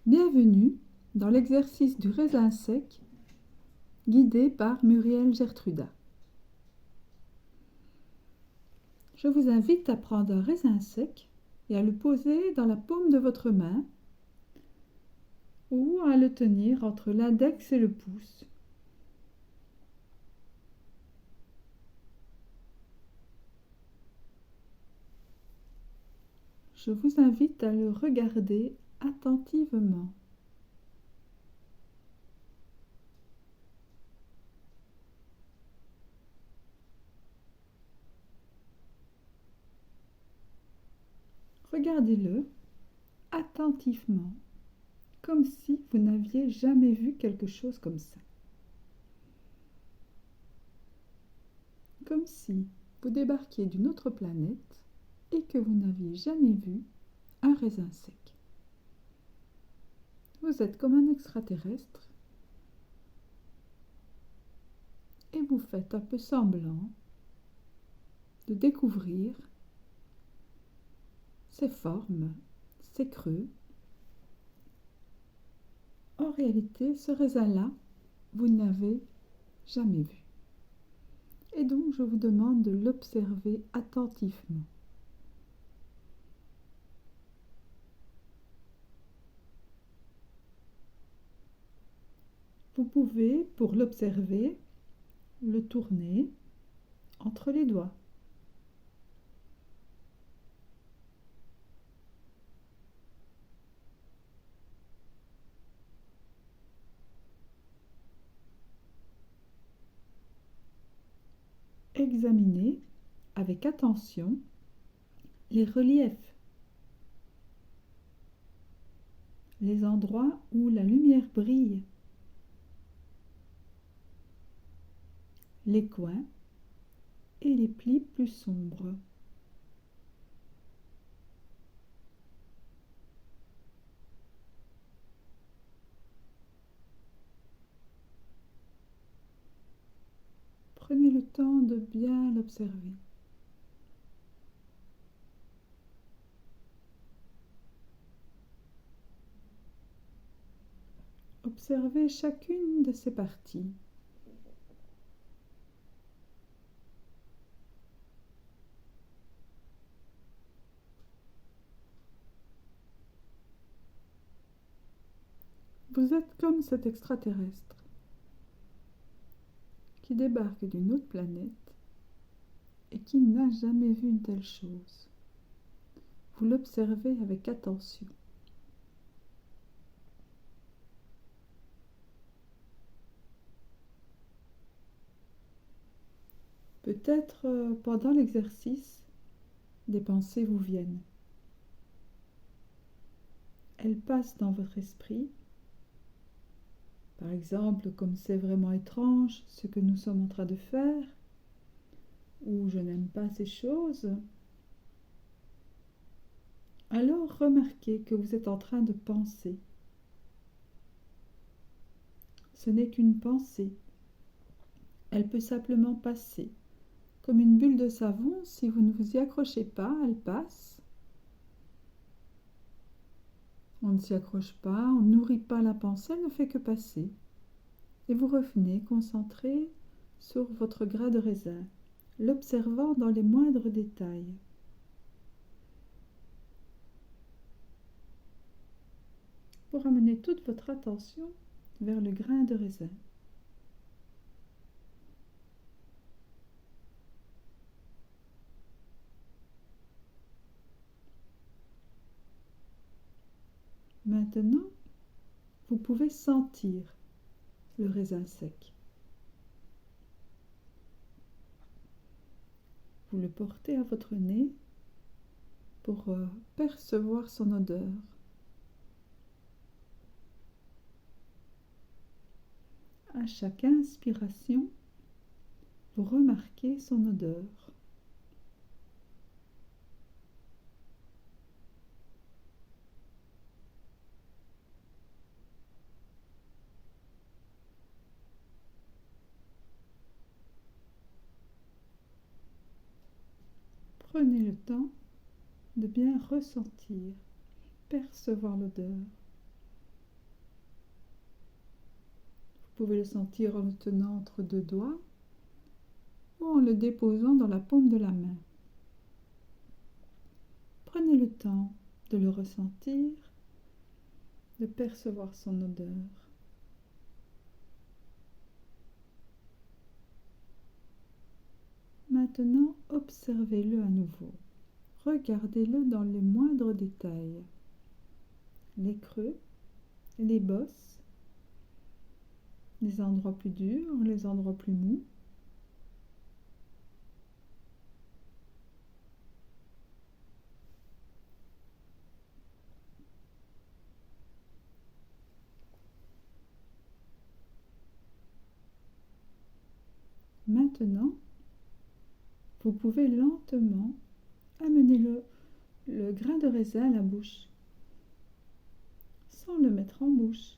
Bienvenue dans l'exercice du raisin sec guidé par Muriel Gertruda. Je vous invite à prendre un raisin sec et à le poser dans la paume de votre main ou à le tenir entre l'index et le pouce. Je vous invite à le regarder attentivement. Regardez-le attentivement, comme si vous n'aviez jamais vu quelque chose comme ça. Comme si vous débarquiez d'une autre planète et que vous n'aviez jamais vu un raisin sec. Vous êtes comme un extraterrestre et vous faites un peu semblant de découvrir ces formes, ces creux. En réalité, ce raisin-là, vous ne l'avez jamais vu. Et donc, je vous demande de l'observer attentivement. Vous pouvez, pour l'observer, le tourner entre les doigts. Examinez avec attention les reliefs, les endroits où la lumière brille, les coins et les plis plus sombres. Prenez le temps de bien l'observer. Observez chacune de ces parties. Vous êtes comme cet extraterrestre qui débarque d'une autre planète et qui n'a jamais vu une telle chose. Vous l'observez avec attention. Peut-être pendant l'exercice, des pensées vous viennent. Elles passent dans votre esprit. Par exemple, comme c'est vraiment étrange ce que nous sommes en train de faire, ou je n'aime pas ces choses. Alors remarquez que vous êtes en train de penser. Ce n'est qu'une pensée. Elle peut simplement passer. Comme une bulle de savon, si vous ne vous y accrochez pas, elle passe. On ne s'y accroche pas, on ne nourrit pas la pensée, elle ne fait que passer. Et vous revenez concentré sur votre grain de raisin, l'observant dans les moindres détails. Vous ramenez toute votre attention vers le grain de raisin. Maintenant, vous pouvez sentir le raisin sec. Vous le portez à votre nez pour percevoir son odeur. À chaque inspiration, vous remarquez son odeur. Prenez le temps de bien ressentir, percevoir l'odeur. Vous pouvez le sentir en le tenant entre deux doigts ou en le déposant dans la paume de la main. Prenez le temps de le ressentir, de percevoir son odeur. Maintenant, observez-le à nouveau. Regardez-le dans les moindres détails. Les creux, les bosses, les endroits plus durs, les endroits plus mous. Maintenant, vous pouvez lentement amener le grain de raisin à la bouche, sans le mettre en bouche.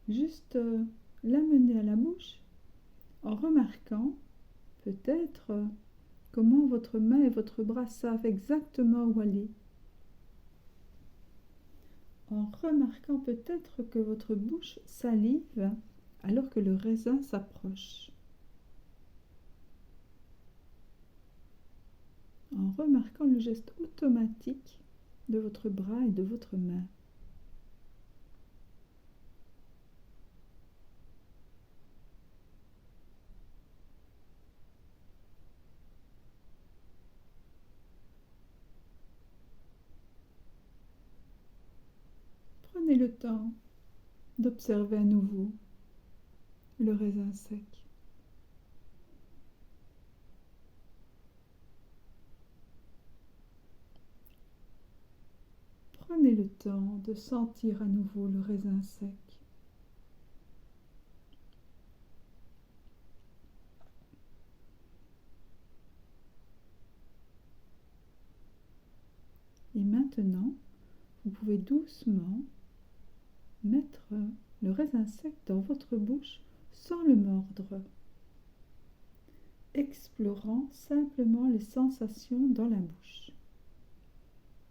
Juste l'amener à la bouche en remarquant peut-être comment votre main et votre bras savent exactement où aller. En remarquant peut-être que votre bouche salive alors que le raisin s'approche. En remarquant le geste automatique de votre bras et de votre main. Prenez le temps d'observer à nouveau le raisin sec. Prenez le temps de sentir à nouveau le raisin sec. Et maintenant, vous pouvez doucement mettre le raisin sec dans votre bouche sans le mordre, explorant simplement les sensations dans la bouche.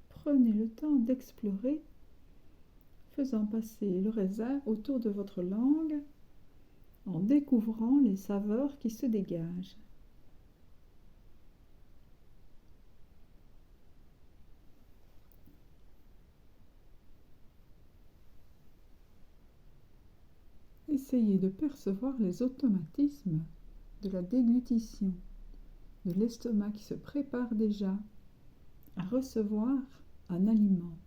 Prenez le temps d'explorer, faisant passer le raisin autour de votre langue, en découvrant les saveurs qui se dégagent. Essayez de percevoir les automatismes de la déglutition, de l'estomac qui se prépare déjà à recevoir un aliment.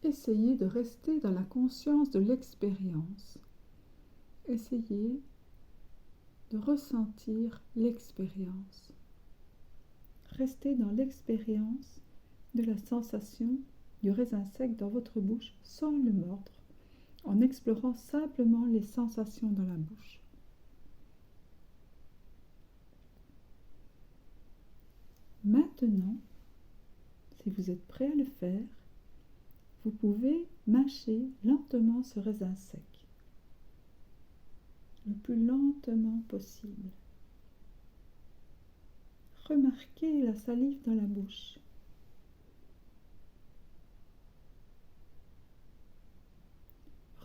Essayez de rester dans la conscience de l'expérience. Essayez de ressentir l'expérience. Restez dans l'expérience de la sensation du raisin sec dans votre bouche sans le mordre, en explorant simplement les sensations dans la bouche. Maintenant, si vous êtes prêt à le faire, vous pouvez mâcher lentement ce raisin sec, le plus lentement possible. Remarquez la salive dans la bouche.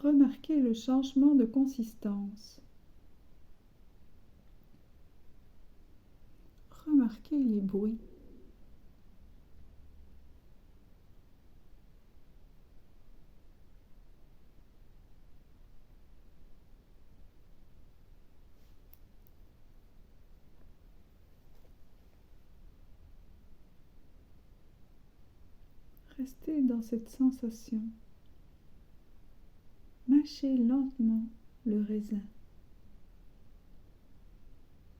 Remarquez le changement de consistance. Remarquez les bruits. Restez dans cette sensation. Mâchez lentement le raisin.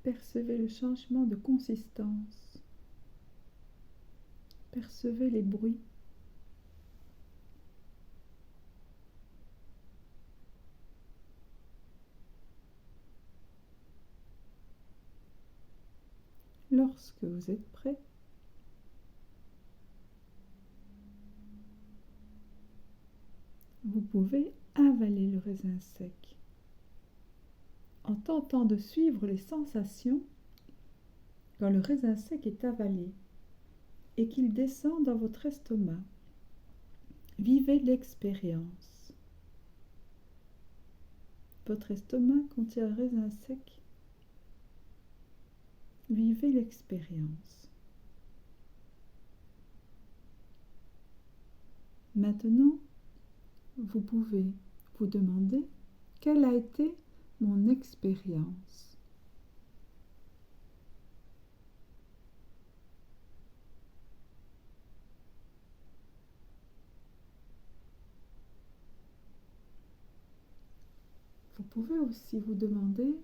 Percevez le changement de consistance. Percevez les bruits. Lorsque vous êtes prêt, vous pouvez avaler le raisin sec. en tentant de suivre les sensations quand le raisin sec est avalé et qu'il descend dans votre estomac. Vivez l'expérience. Votre estomac contient un raisin sec. Vivez l'expérience. Maintenant, vous pouvez vous demander quelle a été mon expérience. Vous pouvez aussi vous demander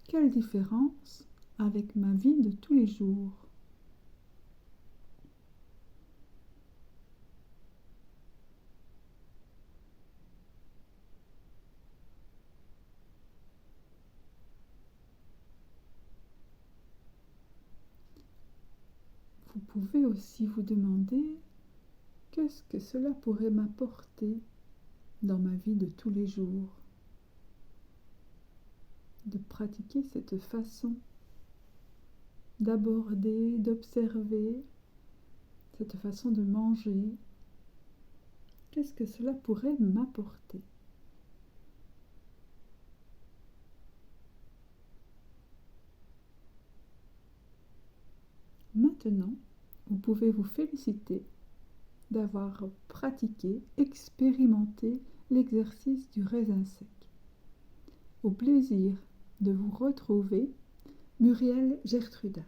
quelle différence avec ma vie de tous les jours. Vous pouvez aussi vous demander qu'est-ce que cela pourrait m'apporter dans ma vie de tous les jours, de pratiquer cette façon d'aborder, d'observer, cette façon de manger. Qu'est-ce que cela pourrait m'apporter? Maintenant, vous pouvez vous féliciter d'avoir pratiqué, expérimenté l'exercice du raisin sec. Au plaisir de vous retrouver, Muriel Gertruda.